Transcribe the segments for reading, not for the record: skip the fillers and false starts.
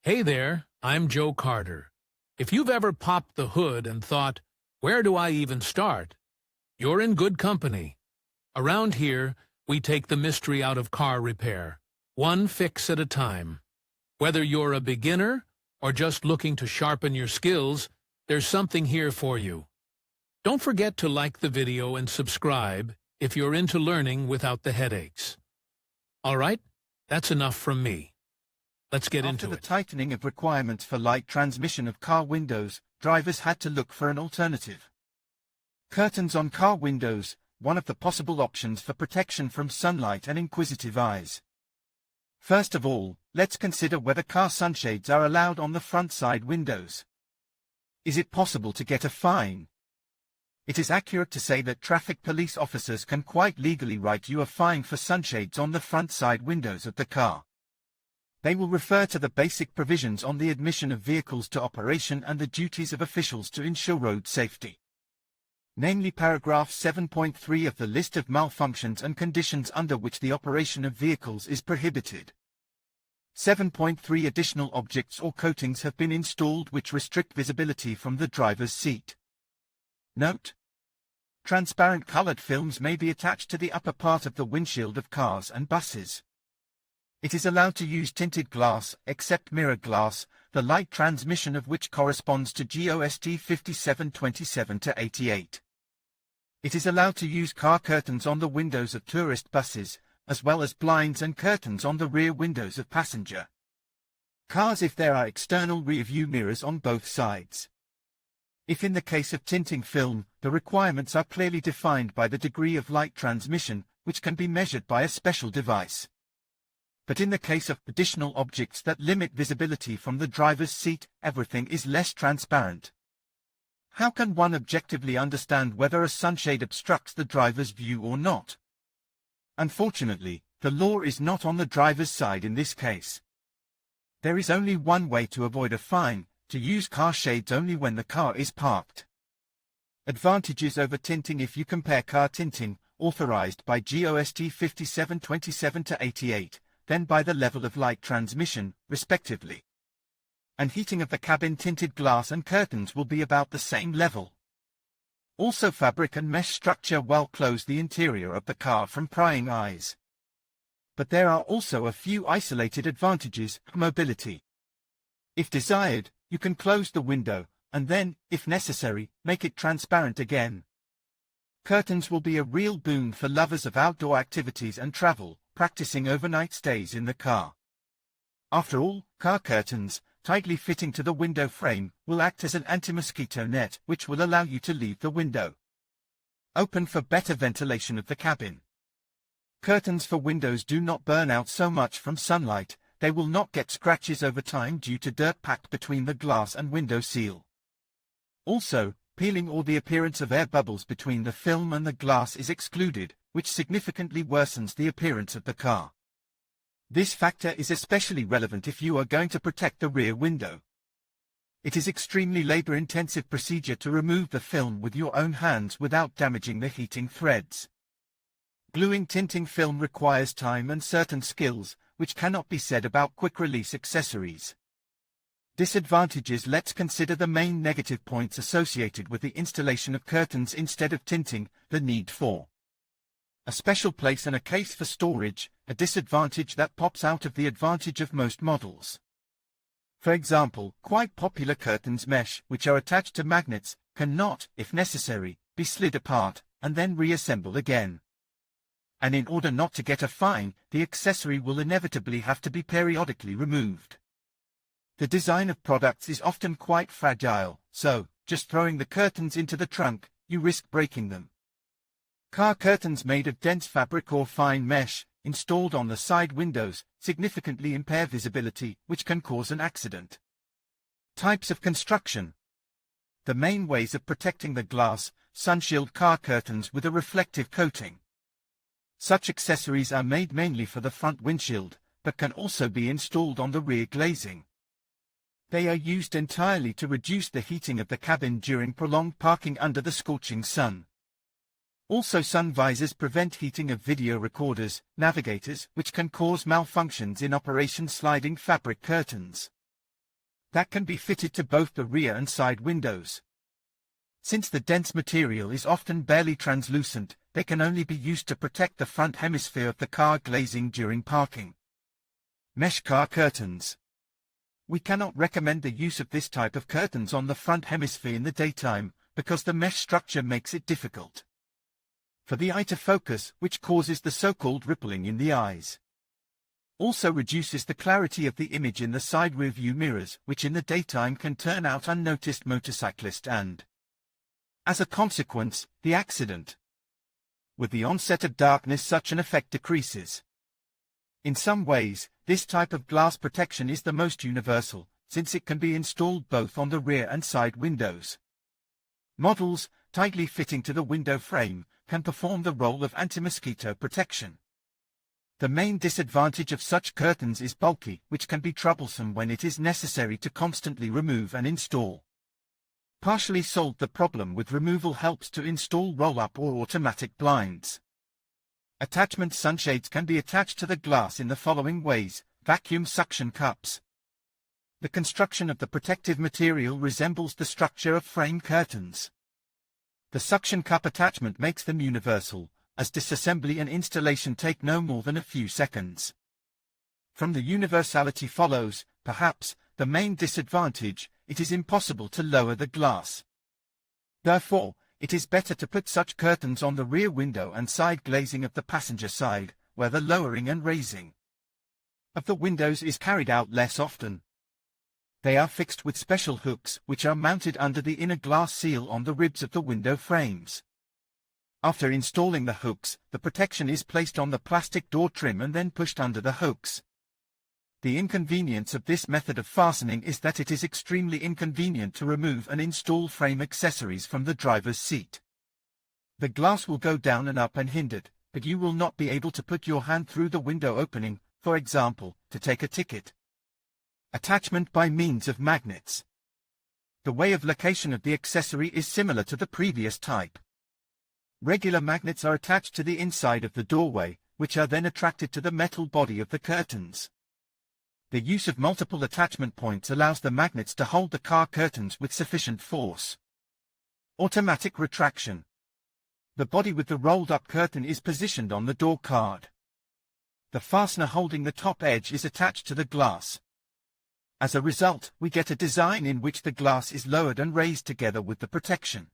Hey there, I'm Joe Carter. If you've ever popped the hood and thought, where do I even start? You're in good company. Around here, we take the mystery out of car repair, one fix at a time. Whether you're a beginner or just looking to sharpen your skills, there's something here for you. Don't forget to like the video and subscribe if you're into learning without the headaches. All right, that's enough from me. Let's get into it. After the tightening of requirements for light transmission of car windows, drivers had to look for an alternative. Curtains on car windows, one of the possible options for protection from sunlight and inquisitive eyes. First of all, let's consider whether car sunshades are allowed on the front side windows. Is it possible to get a fine? It is accurate to say that traffic police officers can quite legally write you a fine for sunshades on the front side windows of the car. They will refer to the basic provisions on the admission of vehicles to operation and the duties of officials to ensure road safety. Namely paragraph 7.3 of the list of malfunctions and conditions under which the operation of vehicles is prohibited. 7.3 Additional objects or coatings have been installed which restrict visibility from the driver's seat. Note: transparent colored films may be attached to the upper part of the windshield of cars and buses. It is allowed to use tinted glass, except mirror glass, the light transmission of which corresponds to GOST 5727-88. It is allowed to use car curtains on the windows of tourist buses, as well as blinds and curtains on the rear windows of passenger cars if there are external rear-view mirrors on both sides. If in the case of tinting film, the requirements are clearly defined by the degree of light transmission, which can be measured by a special device. But in the case of additional objects that limit visibility from the driver's seat, everything is less transparent. How can one objectively understand whether a sunshade obstructs the driver's view or not? Unfortunately, the law is not on the driver's side in this case. There is only one way to avoid a fine: to use car shades only when the car is parked. Advantages over tinting: if you compare car tinting, authorized by GOST 5727-88, then by the level of light transmission, respectively. And heating of the cabin, tinted glass and curtains will be about the same level. Also, fabric and mesh structure well close the interior of the car from prying eyes. But there are also a few isolated advantages: mobility. If desired, you can close the window, and then, if necessary, make it transparent again. Curtains will be a real boon for lovers of outdoor activities and travel, practicing overnight stays in the car. After all, car curtains, tightly fitting to the window frame, will act as an anti-mosquito net which will allow you to leave the window open for better ventilation of the cabin. Curtains for windows do not burn out so much from sunlight. They will not get scratches over time due to dirt packed between the glass and window seal. Also, peeling or the appearance of air bubbles between the film and the glass is excluded, which significantly worsens the appearance of the car. This factor is especially relevant if you are going to protect the rear window. It is extremely labor-intensive procedure to remove the film with your own hands without damaging the heating threads. Gluing tinting film requires time and certain skills, which cannot be said about quick-release accessories. Disadvantages: let's consider the main negative points associated with the installation of curtains instead of tinting. The need for a special place and a case for storage, a disadvantage that pops out of the advantage of most models. For example, quite popular curtains mesh, which are attached to magnets, cannot, if necessary, be slid apart, and then reassembled again. And in order not to get a fine, the accessory will inevitably have to be periodically removed. The design of products is often quite fragile, so, just throwing the curtains into the trunk, you risk breaking them. Car curtains made of dense fabric or fine mesh, installed on the side windows, significantly impair visibility, which can cause an accident. Types of construction. The main ways of protecting the glass: sunshield car curtains with a reflective coating. Such accessories are made mainly for the front windshield, but can also be installed on the rear glazing. They are used entirely to reduce the heating of the cabin during prolonged parking under the scorching sun. Also, sun visors prevent heating of video recorders, navigators, which can cause malfunctions in operation. Sliding fabric curtains. that can be fitted to both the rear and side windows. Since the dense material is often barely translucent, they can only be used to protect the front hemisphere of the car glazing during parking. Mesh car curtains. We cannot recommend the use of this type of curtains on the front hemisphere in the daytime, because the mesh structure makes it difficult for the eye to focus, which causes the so-called rippling in the eyes. Also reduces the clarity of the image in the side rear view mirrors, which in the daytime can turn out unnoticed motorcyclist and, as a consequence, the accident. With the onset of darkness, such an effect decreases. In some ways, this type of glass protection is the most universal, since it can be installed both on the rear and side windows. Models, tightly fitting to the window frame, can perform the role of anti-mosquito protection. The main disadvantage of such curtains is bulky, which can be troublesome when it is necessary to constantly remove and install. Partially solved the problem with removal helps to install roll-up or automatic blinds. Attachment sunshades can be attached to the glass in the following ways: vacuum suction cups. The construction of the protective material resembles the structure of frame curtains. The suction cup attachment makes them universal, as disassembly and installation take no more than a few seconds. From the universality follows, perhaps, the main disadvantage: it is impossible to lower the glass. Therefore, it is better to put such curtains on the rear window and side glazing of the passenger side, where the lowering and raising of the windows is carried out less often. They are fixed with special hooks, which are mounted under the inner glass seal on the ribs of the window frames. After installing the hooks, the protection is placed on the plastic door trim and then pushed under the hooks. The inconvenience of this method of fastening is that it is extremely inconvenient to remove and install frame accessories from the driver's seat. The glass will go down and up unhindered, but you will not be able to put your hand through the window opening, for example, to take a ticket. Attachment by means of magnets. The way of location of the accessory is similar to the previous type. Regular magnets are attached to the inside of the doorway, which are then attracted to the metal body of the curtains. The use of multiple attachment points allows the magnets to hold the car curtains with sufficient force. Automatic retraction. The body with the rolled-up curtain is positioned on the door card. The fastener holding the top edge is attached to the glass. As a result, we get a design in which the glass is lowered and raised together with the protection.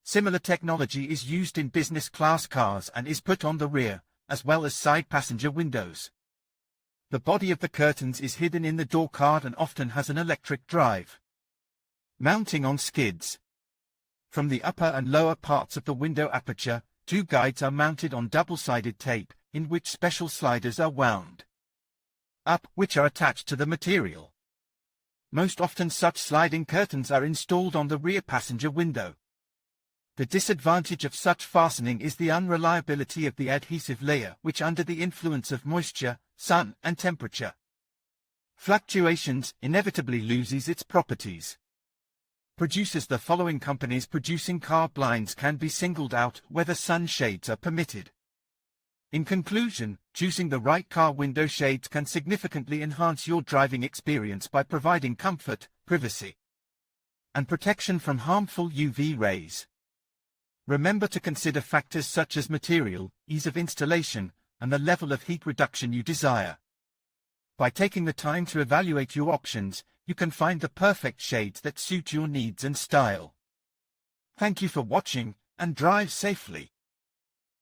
Similar technology is used in business class cars and is put on the rear, as well as side passenger windows. The body of the curtains is hidden in the door card and often has an electric drive. Mounting on skids. From the upper and lower parts of the window aperture, two guides are mounted on double-sided tape, in which special sliders are wound up, which are attached to the material. Most often such sliding curtains are installed on the rear passenger window. The disadvantage of such fastening is the unreliability of the adhesive layer, which under the influence of moisture, sun, and temperature fluctuations inevitably loses its properties. Producers: the following companies producing car blinds can be singled out whether sunshades are permitted. In conclusion, choosing the right car window shades can significantly enhance your driving experience by providing comfort, privacy, and protection from harmful UV rays. Remember to consider factors such as material, ease of installation, and the level of heat reduction you desire. By taking the time to evaluate your options, you can find the perfect shades that suit your needs and style. Thank you for watching, and drive safely.